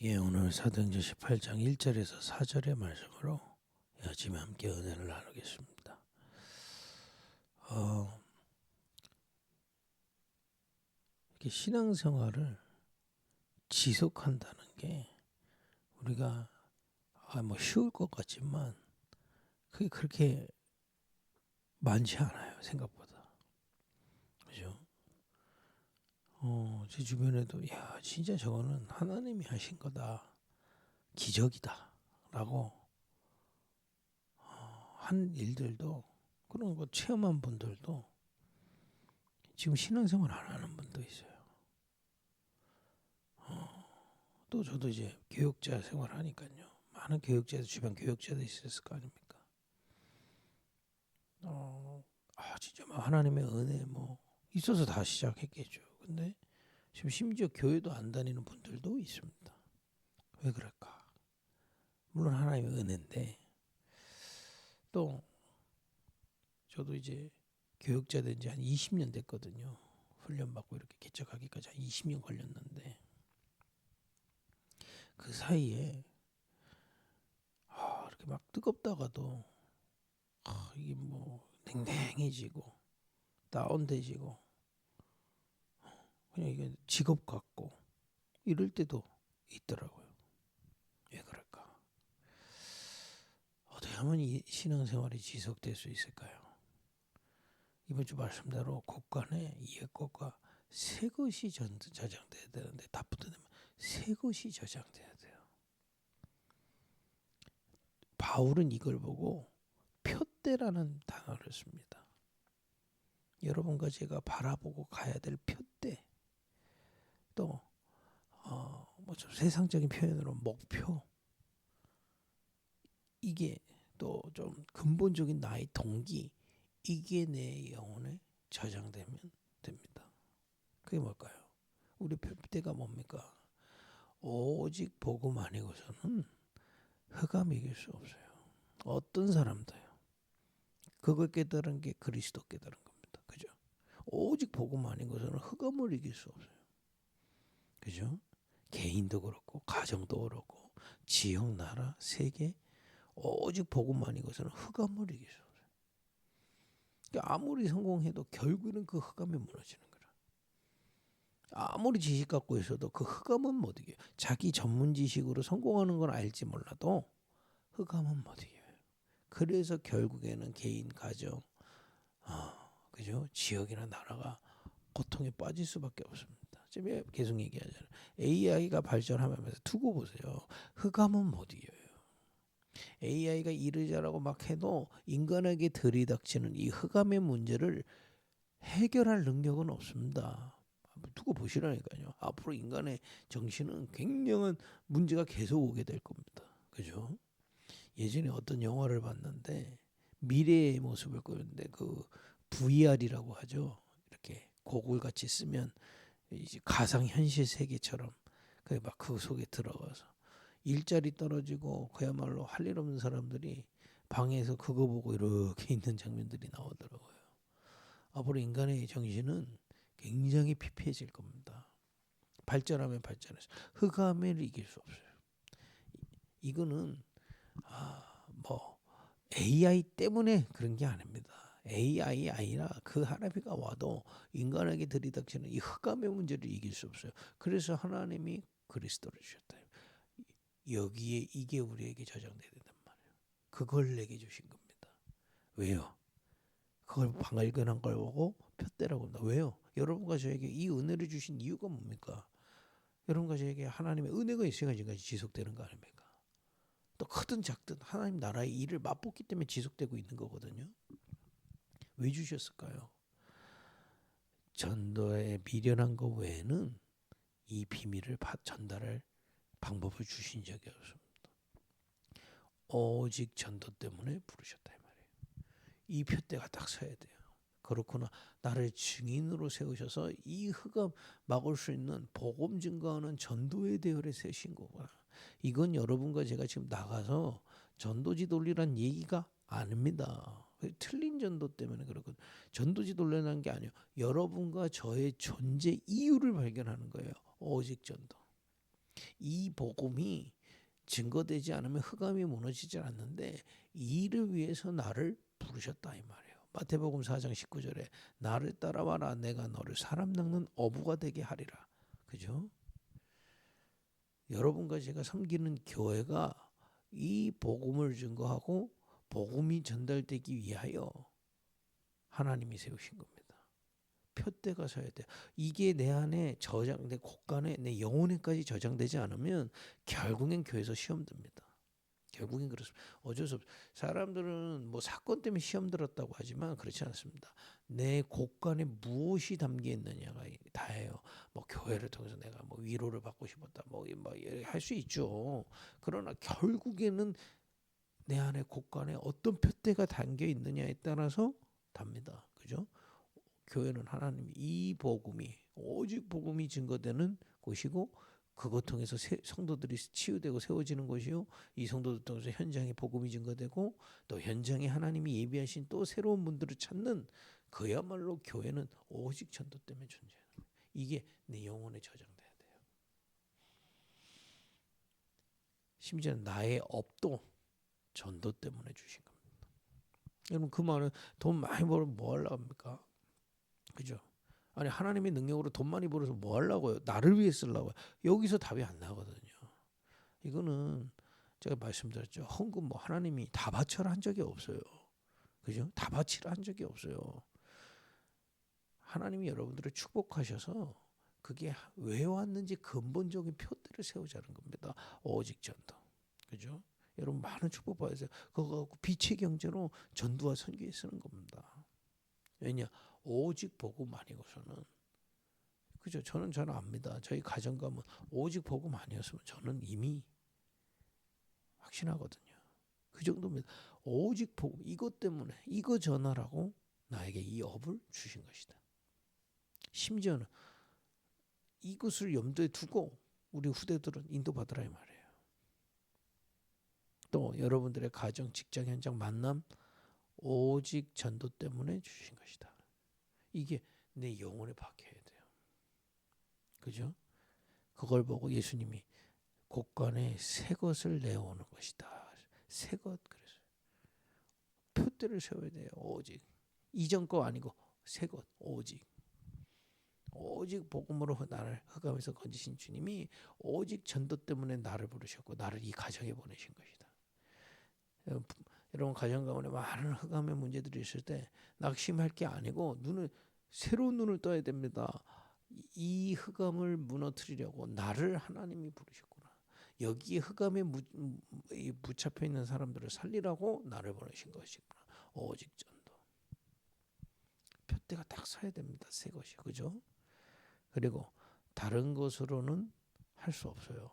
예, 오늘 사도행전 18장 1절에서 4절의 말씀으로 아침에 함께 은혜를 나누겠습니다. 이렇게 신앙생활을 지속한다는 게 우리가 뭐 쉬울 것 같지만 그게 그렇게 많지 않아요, 생각보다. 그죠? 제 주변에도 야, 진짜 저거는 하나님이 하신 거다, 기적이다라고 한 일들도, 그런 거 체험한 분들도 지금 신앙생활 안 하는 분도 있어요. 또 저도 이제 교육자 생활하니까요. 많은 교육자들, 주변 교육자도 있었을 거 아닙니까? 진짜 막 하나님의 은혜 뭐 있어서 다 시작했겠죠. 근데 지금 심지어 교회도 안 다니는 분들도 있습니다. 왜 그럴까? 물론 하나님의 은혜인데, 또 저도 이제 교육자 된 지 한 20년 됐거든요. 훈련받고 이렇게 개척하기까지 한 20년 걸렸는데, 그 사이에 이렇게 막 뜨겁다가도 이게 뭐 냉랭해지고 다운돼지고 그냥 이게 직업 같고 이럴 때도 있더라고요. 왜 그럴까? 어떻게 하면 이 신앙생활이 지속될 수 있을까요? 이번 주 말씀대로 곳간에 옛 것과 새 것이 저장돼야 되는데, 다 붙어내면 새 것이 저장돼야 돼요. 바울은 이걸 보고 표대라는 단어를 씁니다. 여러분과 제가 바라보고 가야 될 표대, 또 뭐 좀 세상적인 표현으로 목표, 이게 또 좀 근본적인 나의 동기, 이게 내 영혼에 저장되면 됩니다. 그게 뭘까요? 우리 표대가 뭡니까? 오직 복음 아니고서는 흑암이 이길 수 없어요. 어떤 사람도요. 그걸 깨달은 게 그리스도 깨달은 겁니다. 그죠? 오직 복음 아니고서는 흑암을 이길 수 없어요. 그죠? 개인도 그렇고 가정도 그렇고 지역, 나라, 세계, 오직 복음 아니고서는 흑암을 이길 수 없어요. 그러니까 아무리 성공해도 결국에는 그 흑암이 무너지는 거라. 아무리 지식 갖고 있어도 그 흑암은 못 이겨요. 자기 전문 지식으로 성공하는 건 알지 몰라도 흑암은 못 이겨요. 그래서 결국에는 개인, 가정, 그죠? 지역이나 나라가 고통에 빠질 수밖에 없습니다. 지금 계속 얘기하잖아요. AI가 발전하면서 두고 보세요. 흑암은 못 이겨요. AI가 일을 잘하고 막 해도 인간에게 들이닥치는 이 흑암의 문제를 해결할 능력은 없습니다. 두고 보시라니까요. 앞으로 인간의 정신은 굉장한 문제가 계속 오게 될 겁니다. 그죠? 예전에 어떤 영화를 봤는데 미래의 모습을 보였는데, 그 VR이라고 하죠. 이렇게 고글 같이 쓰면 이제 가상 현실 세계처럼 막 그 속에 들어가서 일자리 떨어지고 그야말로 할 일 없는 사람들이 방에서 그거 보고 이렇게 있는 장면들이 나오더라고요. 앞으로 인간의 정신은 굉장히 피폐해질 겁니다. 발전하면 발전해서 흑암을 이길 수 없어요. 이거는 뭐 AI 때문에 그런 게 아닙니다. AI 아니라 그 하나님이가 와도 인간에게 들이닥치는 이 흑암의 문제를 이길 수 없어요. 그래서 하나님이 그리스도를 주셨다. 여기에 이게 우리에게 저장돼야 된단 말이에요. 그걸 내게 주신 겁니다. 왜요? 그걸 발견한 걸 보고 표대라고 합니다. 왜요? 여러분과 저에게 이 은혜를 주신 이유가 뭡니까? 여러분과 저에게 하나님의 은혜가 있어야 지금까지 지속되는 거 아닙니까? 또 크든 작든 하나님 나라의 일을 맛보기 때문에 지속되고 있는 거거든요. 왜 주셨을까요? 전도에 미련한 것 외에는 이 비밀을 전달할 방법을 주신 적이 없습니다. 오직 전도 때문에 부르셨다 이 말이에요. 이 표대가 딱 서야 돼요. 그렇구나. 나를 증인으로 세우셔서 이 흑암 막을 수 있는 복음 증거하는 전도의 대열에 세신 거구나. 이건 여러분과 제가 지금 나가서 전도지 돌리란 얘기가 아닙니다. 틀린 전도 때문에 그렇거든요. 전도지 돌리라는 게 아니에요. 여러분과 저의 존재 이유를 발견하는 거예요. 오직 전도. 이 복음이 증거되지 않으면 흑암이 무너지지 않는데 이를 위해서 나를 부르셨다 이 말이에요. 마태복음 4장 19절에 나를 따라와라 내가 너를 사람 낚는 어부가 되게 하리라. 그죠? 여러분과 제가 섬기는 교회가 이 복음을 증거하고 복음이 전달되기 위하여 하나님이 세우신 겁니다. 표대가 서야 돼요. 이게 내 안에 저장, 내 곳간에, 내 영혼에까지 저장되지 않으면 결국엔 교회에서 시험 듭니다. 결국엔 그렇습니다. 어쩔 수 없어요. 사람들은 뭐 사건 때문에 시험 들었다고 하지만 그렇지 않습니다. 내 곳간에 무엇이 담겨 있느냐가 다예요. 뭐 교회를 통해서 내가 뭐 위로를 받고 싶었다. 뭐 할 수 있죠. 그러나 결국에는 내 안에 곳간에 어떤 표대가 담겨 있느냐에 따라서 답니다. 그죠? 교회는 하나님 이 복음이 오직 복음이 증거되는 곳이고 그것 통해서 성도들이 치유되고 세워지는 것이요. 이 성도들 통해서 현장에 복음이 증거되고 또 현장에 하나님이 예비하신 또 새로운 분들을 찾는 그야말로 교회는 오직 전도 때문에 존재하는 거예요. 이게 내 영혼에 저장돼야 돼요. 심지어 나의 업도 전도 때문에 주신 겁니다. 여러분 그 말은 돈 많이 벌면 뭐 하려고 합니까? 그죠? 아니 하나님의 능력으로 돈 많이 벌어서 뭐 하려고요? 나를 위해 쓰려고요. 여기서 답이 안 나거든요. 이거는 제가 말씀드렸죠. 헌금 뭐 하나님이 다 바쳐라 한 적이 없어요. 그죠? 다 바치라 한 적이 없어요. 하나님이 여러분들을 축복하셔서 그게 왜 왔는지 근본적인 표대를 세우자는 겁니다. 오직 전도. 그죠? 여러분 많은 축복 받으세요. 그거 갖고 빛의 경제로 전도와 선교에 쓰는 겁니다. 왜냐? 오직 복음 아니고서는 그죠? 저는 압니다. 저희 가정 가면 오직 복음 아니었으면 저는 이미 확신하거든요. 그 정도입니다. 오직 복음 이것 때문에 이거 전하라고 나에게 이 업을 주신 것이다. 심지어는 이것을 염두에 두고 우리 후대들은 인도받으라 이 말이에요. 또 여러분들의 가정, 직장, 현장, 만남 오직 전도 때문에 주신 것이다. 이게 내 영혼에 박혀야 돼요. 그죠? 그걸 보고 예수님이 곳간에 새 것을 내어오는 것이다. 새 것 그래서 표대를 세워야 돼요. 오직 이전 거 아니고 새 것 오직 복음으로 나를 흑암에서 건지신 주님이 오직 전도 때문에 나를 부르셨고 나를 이 가정에 보내신 것이다. 여러분 가정 가운데 많은 흑암의 문제들이 있을 때 낙심할 게 아니고 새로운 눈을 떠야 됩니다. 이 흑암을 무너뜨리려고 나를 하나님이 부르셨구나. 여기에 흑암에 붙잡혀 있는 사람들을 살리라고 나를 보내신 것이구나. 오직 전도. 표대가 딱 서야 됩니다. 새 것이 그죠? 그리고 다른 것으로는 할 수 없어요.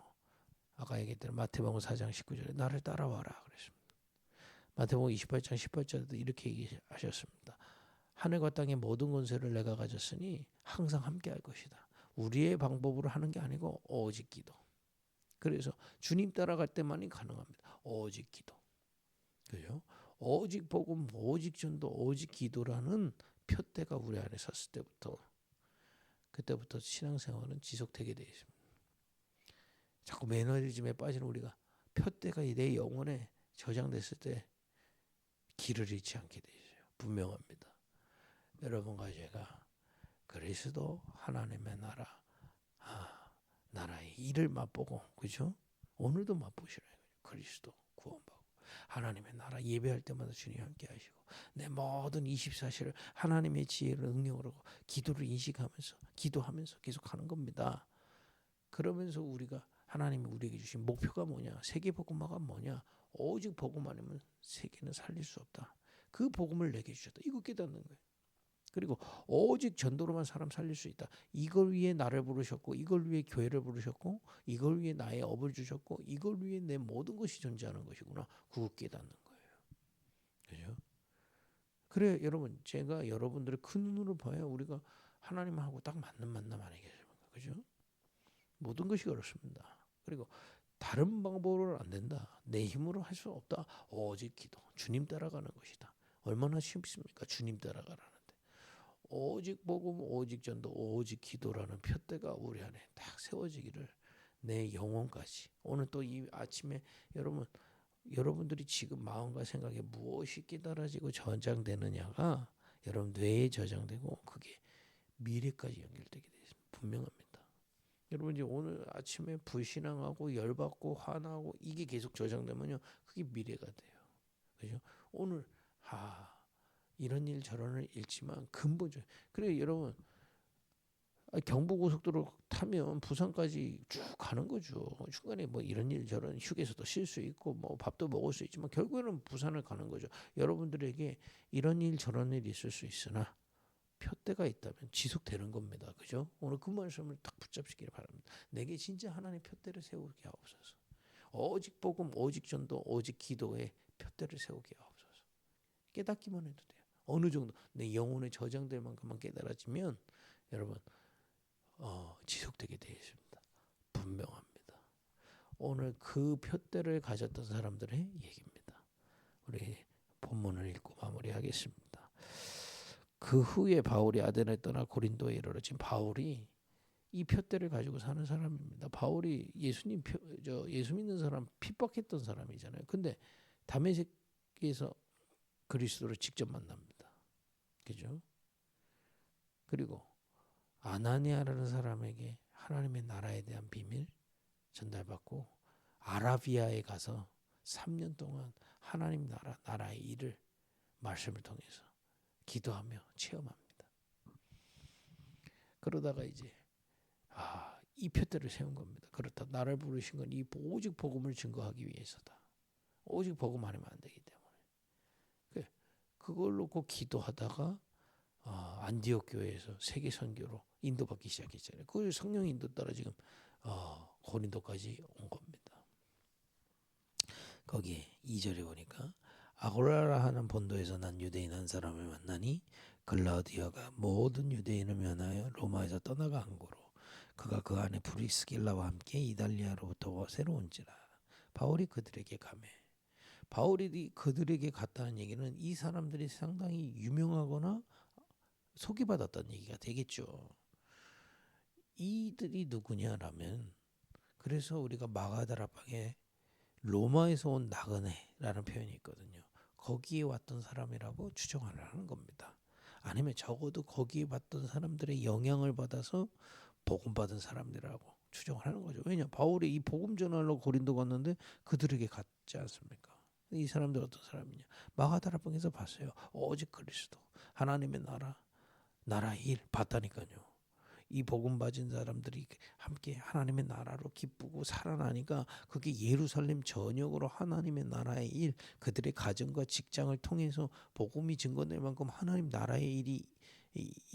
아까 얘기했던 마태복음 4장 19절에 나를 따라와라 그랬습니다. 마태복음 28장 18절에도 이렇게 얘기하셨습니다. 하늘과 땅의 모든 권세를 내가 가졌으니 항상 함께할 것이다. 우리의 방법으로 하는 게 아니고 오직 기도. 그래서 주님 따라갈 때만이 가능합니다. 오직 기도. 그죠? 오직 복음, 오직 전도, 오직 기도라는 표대가 우리 안에 섰을 때부터 그때부터 신앙생활은 지속되게 되어 있습니다. 자꾸 매너리즘에 빠지는 우리가 표대가 내 영혼에 저장됐을 때 길을 잃지 않게 되어 있어요. 분명합니다. 여러분과 제가 그리스도 하나님의 나라 나라의 일을 맛보고 그죠? 오늘도 맛보시라. 그리스도 구원받고 하나님의 나라 예배할 때마다 주님 함께 하시고 내 모든 24시를 하나님의 지혜로 능력으로 기도를 인식하면서 기도하면서 계속 하는 겁니다. 그러면서 우리가 하나님이 우리에게 주신 목표가 뭐냐? 세계 복음화가 뭐냐? 오직 복음 아니면 세계는 살릴 수 없다. 그 복음을 내게 주셨다. 이거 깨닫는 거예요. 그리고 오직 전도로만 사람 살릴 수 있다. 이걸 위해 나를 부르셨고 이걸 위해 교회를 부르셨고 이걸 위해 나의 업을 주셨고 이걸 위해 내 모든 것이 존재하는 것이구나. 그거 깨닫는 거예요. 그죠? 그래 여러분 제가 여러분들의 큰 눈으로 봐야 우리가 하나님하고 딱 맞는 만남 아니겠습니까? 그죠? 모든 것이 그렇습니다. 그리고 다른 방법으로는 안 된다. 내 힘으로 할 수 없다. 오직 기도. 주님 따라가는 것이다. 얼마나 쉽습니까? 주님 따라가라는데. 오직 복음, 오직 전도, 오직 기도라는 표대가 우리 안에 딱 세워지기를 내 영혼까지. 오늘 또 이 아침에 여러분들이 지금 마음과 생각에 무엇이 깨달아지고 저장되느냐가 여러분 뇌에 저장되고 그게 미래까지 연결되게 되어 있습니다. 분명합니다. 여러분 이제 오늘 아침에 불신앙하고 열받고 화나고 이게 계속 저장되면요, 그게 미래가 돼요. 그죠? 오늘 이런 일 저런 일 있지만 근본적. 그래 여러분 경부고속도로 타면 부산까지 쭉 가는 거죠. 중간에 뭐 이런 일 저런 휴게소도 쉴 수 있고 뭐 밥도 먹을 수 있지만 결국에는 부산을 가는 거죠. 여러분들에게 이런 일 저런 일이 있을 수 있으나 표대가 있다면 지속되는 겁니다. 그죠? 오늘 그 말씀을 딱 붙잡시기를 바랍니다. 내게 진짜 하나님 표대를 세우게 하옵소서. 오직 복음, 오직 전도, 오직 기도에 표대를 세우게 하옵소서. 깨닫기만 해도 돼요. 어느 정도 내 영혼에 저장될 만큼만 깨달아지면 여러분 지속되게 되어 있습니다. 분명합니다. 오늘 그 표대를 가졌던 사람들의 얘기입니다. 우리 본문을 읽고 마무리하겠습니다. 그 후에 바울이 아데나에 떠나 고린도에 이르러 지금 바울이 이 표대를 가지고 사는 사람입니다. 바울이 예수 믿는 사람 핍박했던 사람이잖아요. 근데 다메섹에서 그리스도를 직접 만납니다. 그죠? 그리고 아나니아라는 사람에게 하나님의 나라에 대한 비밀 전달받고 아라비아에 가서 3년 동안 하나님 나라의 일을 말씀을 통해서 기도하며 체험합니다. 그러다가 이제 이 표대를 세운 겁니다. 그렇다. 나를 부르신 건 이 오직 복음을 증거하기 위해서다. 오직 복음 아니면 안 되기 때문에. 그걸 놓고 기도하다가 안디옥 교회에서 세계 선교로 인도받기 시작했잖아요. 그 성령 인도 따라 지금 고린도까지 온 겁니다. 거기에 2절에 보니까 아고라라 하는 본도에서 난 유대인 한 사람을 만나니 글라우디아가 모든 유대인을 면하여 로마에서 떠나가 한고로 그가 그 안에 브리스길라와 함께 이달리아로부터 새로운지라. 바울이 그들에게 가매. 바울이 그들에게 갔다는 얘기는 이 사람들이 상당히 유명하거나 소개받았다는 얘기가 되겠죠. 이들이 누구냐라면 그래서 우리가 마가다락방에 로마에서 온 나그네라는 표현이 있거든요. 거기에 왔던 사람이라고 추정을 하는 겁니다. 아니면 적어도 거기에 왔던 사람들의 영향을 받아서 복음 받은 사람들이라고 추정을 하는 거죠. 왜냐? 바울이 이 복음 전하러 고린도 갔는데 그들에게 갔지 않습니까? 이 사람들 어떤 사람이냐? 마가다락방에서 봤어요. 오직 그리스도 하나님의 나라의 일 봤다니까요. 이 복음 받은 사람들이 함께 하나님의 나라로 기쁘고 살아나니까 그게 예루살렘 전역으로 하나님의 나라의 일, 그들의 가정과 직장을 통해서 복음이 증거될 만큼 하나님 나라의 일이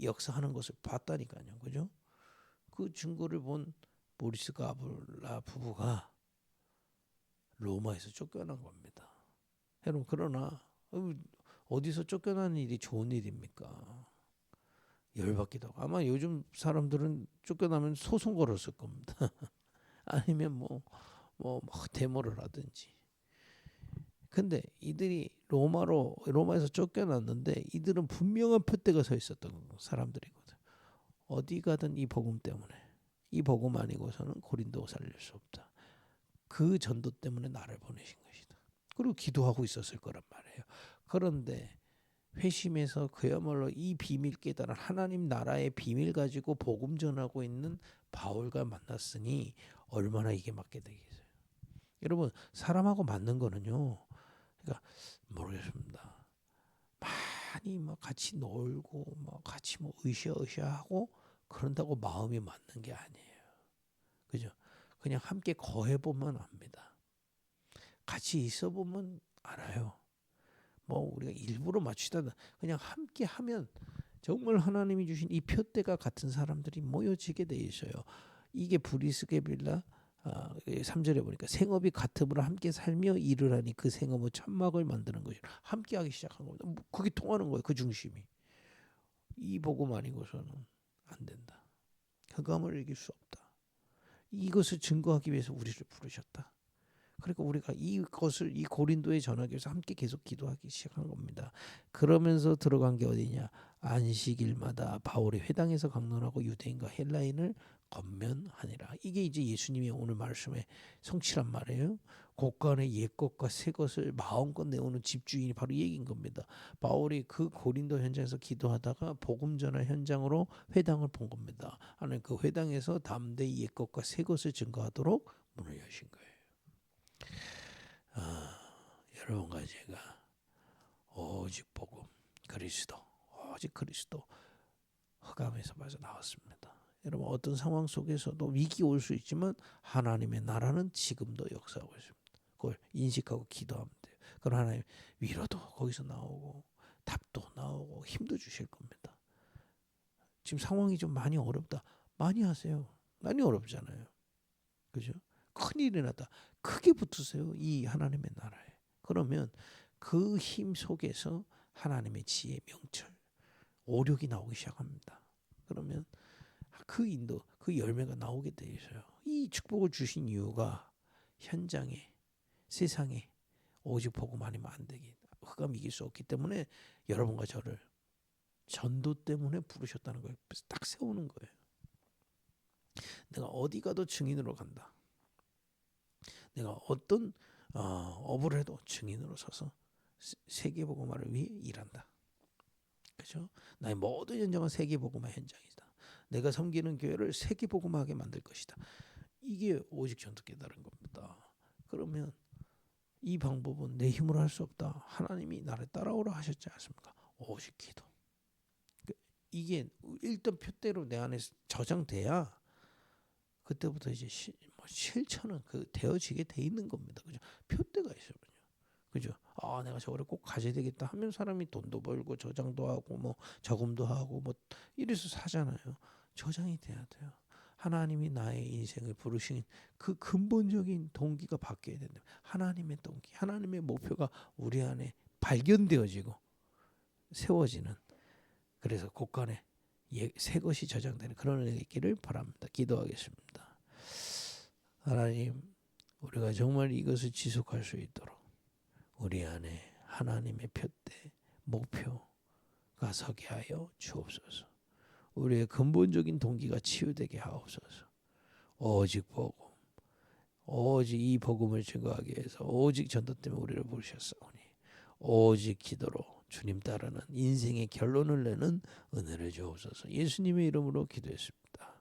역사하는 것을 봤다니까요. 그죠? 그 증거를 본 모리스 가블라 부부가 로마에서 쫓겨난 겁니다. 여러분 그러나 어디서 쫓겨나는 일이 좋은 일입니까? 열받기도 하고. 아마 요즘 사람들은 쫓겨나면 소송 걸었을 겁니다. 아니면 막 데모를 하든지. 근데 이들이 로마에서 쫓겨났는데 이들은 분명한 표대가 서 있었던 사람들이거든. 어디 가든 이 복음 때문에, 이 복음 아니고서는 고린도 살릴 수 없다. 그 전도 때문에 나를 보내신 것이다. 그리고 기도하고 있었을 거란 말이에요. 그런데 회심해서 그야말로 이 비밀 깨달은 하나님 나라의 비밀 가지고 복음 전하고 있는 바울과 만났으니 얼마나 이게 맞게 되겠어요. 여러분 사람하고 맞는 거는요. 그러니까 모르겠습니다. 많이 막 같이 놀고 막 같이 뭐 으쌰으쌰하고 그런다고 마음이 맞는 게 아니에요. 그죠? 그냥 함께 거해 보면 압니다. 같이 있어 보면 알아요. 뭐 우리가 일부러 맞추다 그냥 함께 하면 정말 하나님이 주신 이 표대가 같은 사람들이 모여지게 돼 있어요. 이게 브리스게빌라 3절에 보니까 생업이 같음으로 함께 살며 일을 하니 그 생업은 천막을 만드는 거죠. 함께 하기 시작한 겁니다. 그게 통하는 거예요. 그 중심이. 이 복음 아니고서는 안 된다. 흑암을 이길 수 없다. 이것을 증거하기 위해서 우리를 부르셨다. 그러니까 우리가 이것을 이 고린도에 전하기 위해서 함께 계속 기도하기 시작한 겁니다. 그러면서 들어간 게 어디냐? 안식일마다 바울이 회당에서 강론하고 유대인과 헬라인을 건면하니라. 이게 이제 예수님이 오늘 말씀의 성취란 말이에요. 곳간에 옛것과 새것을 마음껏 내오는 집주인이 바로 이 얘기인 겁니다. 바울이 그 고린도 현장에서 기도하다가 복음 전할 현장으로 회당을 본 겁니다. 하나님 그 회당에서 담대히 옛것과 새것을 증거하도록 문을 여신 거예요. 여러분과 제가 오직 복음 그리스도, 오직 그리스도 흑암에서 빠져나왔습니다. 여러분 어떤 상황 속에서도 위기 올 수 있지만 하나님의 나라는 지금도 역사하고 있습니다. 그걸 인식하고 기도하면 돼요. 그럼 하나님 위로도 거기서 나오고 답도 나오고 힘도 주실 겁니다. 지금 상황이 좀 많이 어렵다. 많이 하세요. 많이 어렵잖아요. 그죠? 큰일이 났다. 크게 붙으세요. 이 하나님의 나라에. 그러면 그 힘 속에서 하나님의 지혜, 명철, 오력이 나오기 시작합니다. 그러면 그 인도, 그 열매가 나오게 돼 있어요. 이 축복을 주신 이유가 현장에, 세상에 오직 복음 아니면 안 되기, 흑암 이길 수 없기 때문에 여러분과 저를 전도 때문에 부르셨다는 걸 딱 세우는 거예요. 내가 어디 가도 증인으로 간다. 내가 어떤 업을 해도 증인으로 서서 세계복음화를 위해 일한다. 그죠? 나의 모든 현장은 세계복음화 현장이다. 내가 섬기는 교회를 세계복음화하게 만들 것이다. 이게 오직 전도 깨달은 겁니다. 그러면 이 방법은 내 힘으로 할 수 없다. 하나님이 나를 따라오라 하셨지 않습니까? 오직 기도. 이게 일단 표대로 내 안에 저장돼야 그때부터 이제 실천은 그 되어지게 돼 있는 겁니다. 그죠? 표대가 있어요. 그죠? 내가 저거를 꼭 가져야 되겠다 하면 사람이 돈도 벌고 저장도 하고 뭐 저금도 하고 뭐 이래서 사잖아요. 저장이 돼야 돼요. 하나님이 나의 인생을 부르신 그 근본적인 동기가 바뀌어야 된다. 하나님의 동기, 하나님의 목표가 우리 안에 발견되어지고 세워지는, 그래서 곳간에 새 것이 저장되는 그런 은혜가 있기를 바랍니다. 기도하겠습니다. 하나님, 우리가 정말 이것을 지속할 수 있도록 우리 안에 하나님의 표대, 목표가 서게 하여 주옵소서. 우리의 근본적인 동기가 치유되게 하옵소서. 오직 복음, 오직 이 복음을 증거하기 위해서 오직 전도 때문에 우리를 부르셨사오니 오직 기도로 주님 따르는 인생의 결론을 내는 은혜를 주옵소서. 예수님의 이름으로 기도했습니다.